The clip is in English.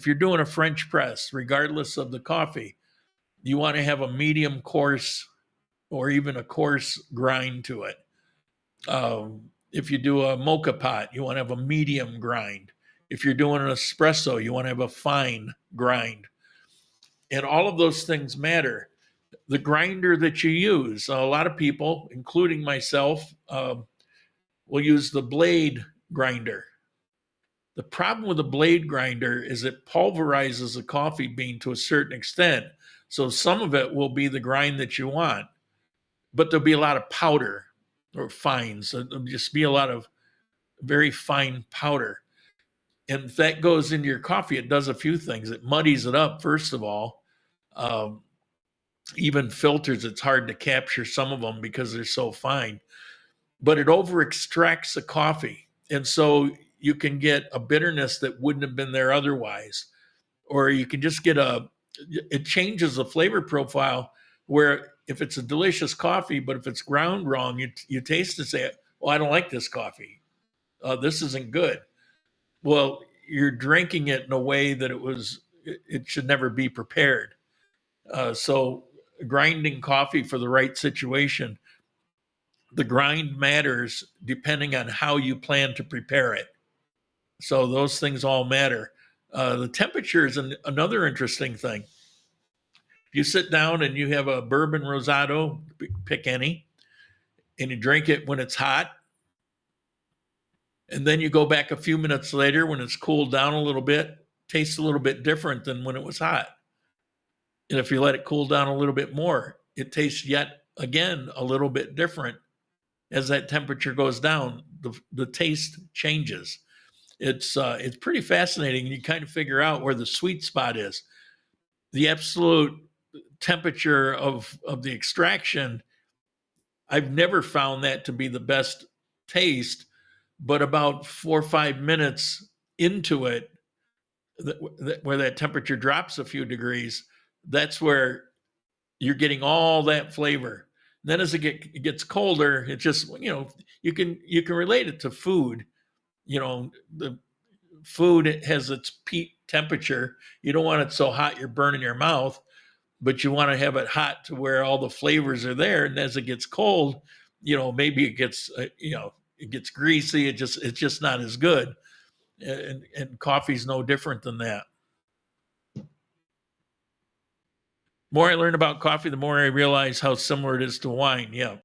if you're doing a French press, regardless of the coffee, you want to have a medium coarse or even a coarse grind to it. If you do a mocha pot, you want to have a medium grind. If you're doing an espresso, you want to have a fine grind. And all of those things matter. The grinder that you use, a lot of people, including myself, will use the blade grinder. The problem with the blade grinder is it pulverizes the coffee bean to a certain extent. So some of it will be the grind that you want, but there'll be a lot of powder or fines. So there'll just be a lot of very fine powder. And if that goes into your coffee, it does a few things. It muddies it up, first of all. Even filters, it's hard to capture some of them because they're so fine. But it over extracts the coffee. And so you can get a bitterness that wouldn't have been there otherwise. Or you can just get it changes the flavor profile where if it's a delicious coffee, but if it's ground wrong, you taste it and say, well, I don't like this coffee. This isn't good. Well, you're drinking it in a way that it should never be prepared. So grinding coffee for the right situation, the grind matters depending on how you plan to prepare it. So those things all matter. The temperature is another interesting thing. If you sit down and you have a bourbon rosado, pick any, and you drink it when it's hot, and then you go back a few minutes later when it's cooled down a little bit, tastes a little bit different than when it was hot. And if you let it cool down a little bit more, it tastes yet again a little bit different. As that temperature goes down, the taste changes. It's pretty fascinating. You kind of figure out where the sweet spot is. The absolute temperature of the extraction, I've never found that to be the best taste, but about 4 or 5 minutes into it, where that temperature drops a few degrees, that's where you're getting all that flavor. Then as it gets colder, it just, you can relate it to food. The food has its peak temperature. You don't want it so hot you're burning your mouth, but you want to have it hot to where all the flavors are there. And as it gets cold, maybe it gets, it gets greasy. It's just not as good. And coffee's no different than that. The more I learn about coffee, the more I realize how similar it is to wine. Yeah.